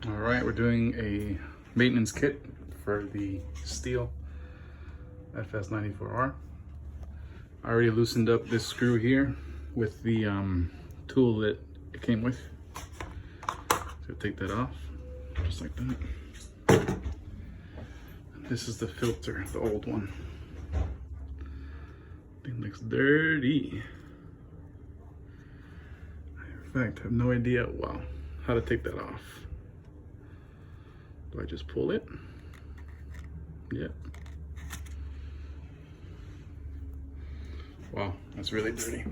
All right, we're doing a maintenance kit for the Stihl FS94R. I already loosened up this screw here with the tool that it came with. So take that off, just like that. This is the filter, the old one. Thing looks dirty. In fact, I have no idea, wow, how to take that off. Do I just pull it? Yeah. Wow, that's really dirty.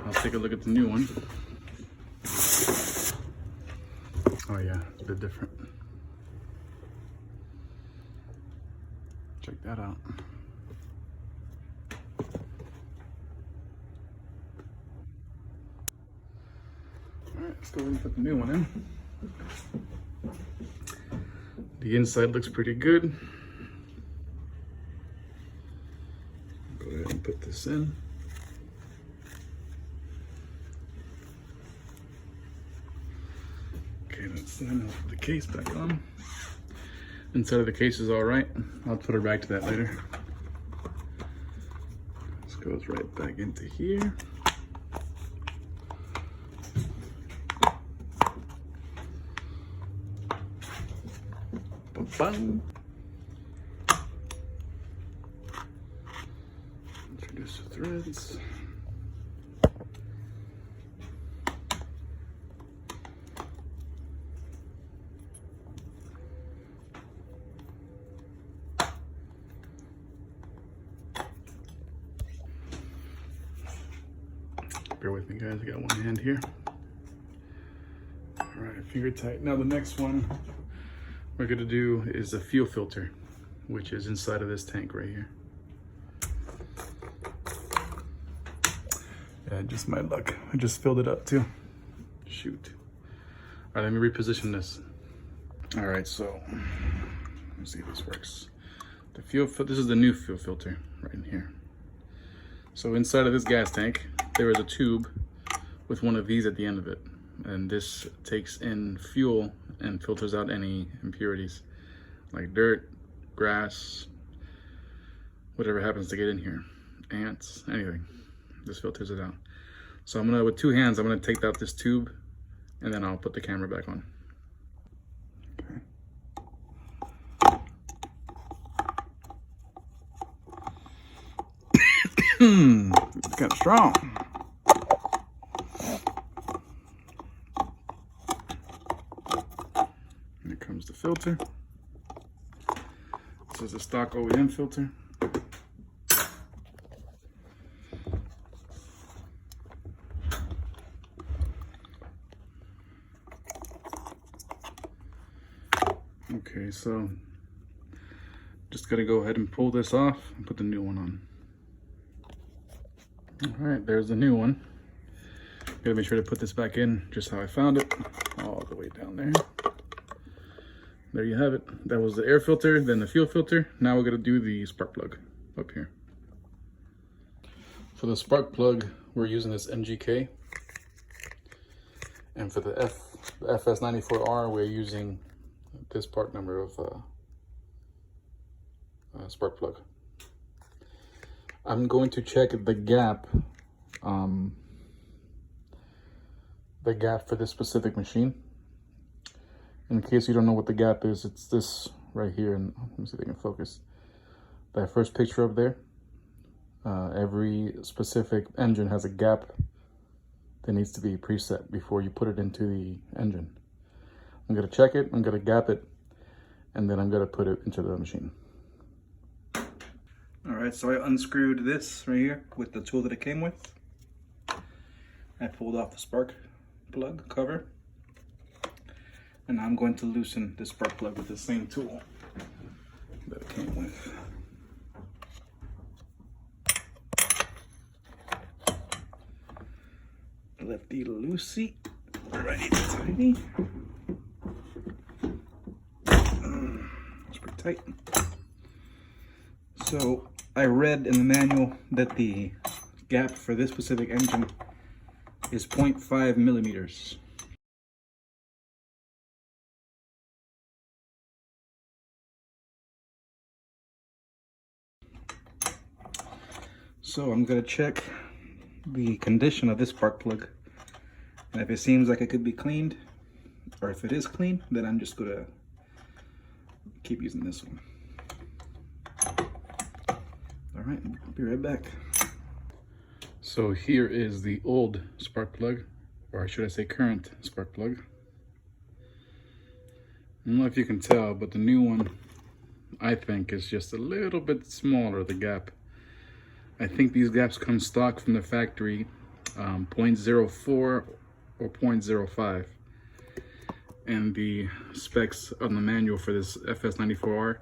I'll take a look at the new one. Oh yeah, it's a bit different. Check that out. All right, let's go ahead and put the new one in. The inside looks pretty good. Go ahead and put this in. Okay, let's then put the case back on. Inside of the case is all right. I'll put it back to that later. This goes right back into here. Bang. Introduce the threads. Bear with me, guys. I got one hand here. All right, finger tight. Now the next one we're gonna do is a fuel filter, which is inside of this tank right here. Yeah, just my luck. I just filled it up too. Shoot. All right, let me reposition this. All right, so let's see if this works. This is the new fuel filter right in here. So inside of this gas tank, there is a tube with one of these at the end of it. And this takes in fuel and filters out any impurities like dirt, grass, whatever happens to get in here, ants, anything. This filters it out. So I'm gonna, with two hands, I'm gonna take out this tube and then I'll put the camera back on. Okay. It's kind of strong. Here comes the filter. This is a stock OEM filter. Okay, so just gotta go ahead and pull this off and put the new one on. All right, there's the new one. Gotta make sure to put this back in just how I found it, all the way down there. There you have it. That was the air filter, then the fuel filter. Now we're gonna do the spark plug up here. For the spark plug, we're using this MGK. And for the FS94R, we're using this part number of spark plug. I'm going to check the gap for this specific machine. In case you don't know what the gap is, it's this right here, and let me see if I can focus. That first picture up there. Every specific engine has a gap that needs to be preset before you put it into the engine. I'm gonna check it, I'm gonna gap it, and then I'm gonna put it into the machine. All right, so I unscrewed this right here with the tool that it came with. I pulled off the spark plug cover. And I'm going to loosen this spark plug with the same tool that it came with. Lefty loosey, righty tighty. It's pretty tight. So I read in the manual that the gap for this specific engine is 0.5 millimeters. So I'm gonna check the condition of this spark plug, and if it seems like it could be cleaned, or if it is clean, then I'm just gonna keep using this one. All right, I'll be right back. So here is the old spark plug, or should I say current spark plug. I don't know if you can tell, but the new one, I think, is just a little bit smaller, the gap. I think these gaps come stock from the factory, 0.04 or 0.05. And the specs on the manual for this FS94R,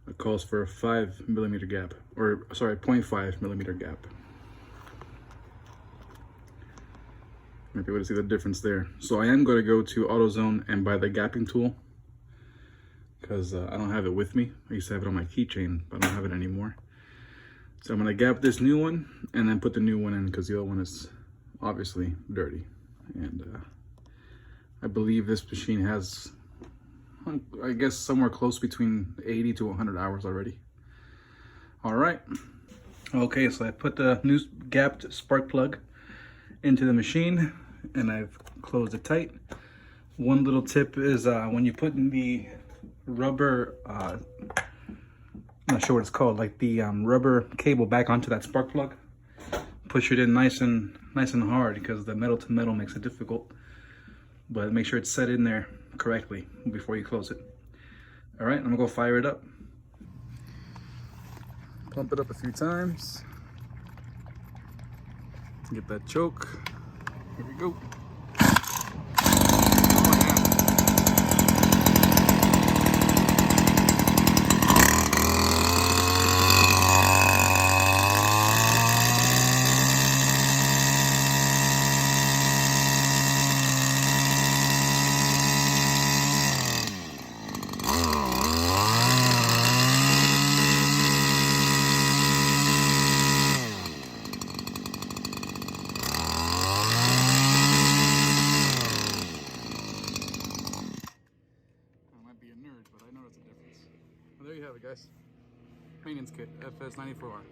it calls for a 5 millimeter gap, or sorry, 0.5 millimeter gap. Might be able to see the difference there. So I am going to go to AutoZone and buy the gapping tool, because I don't have it with me. I used to have it on my keychain, but I don't have it anymore. So I'm going to gap this new one and then put the new one in, because the old one is obviously dirty. And I believe this machine has, I guess, somewhere close between 80 to 100 hours already. All right. Okay, so I put the new gapped spark plug into the machine and I've closed it tight. One little tip is when you put in the rubber, I'm not sure what it's called, like the rubber cable back onto that spark plug, push it in nice and hard, because the metal to metal makes it difficult. But make sure it's set in there correctly before you close it. All right, I'm gonna go fire it up. Pump it up a few times to get that choke. Here we go. But I noticed a difference. Well, there you have it, guys. Maintenance kit, FS94R.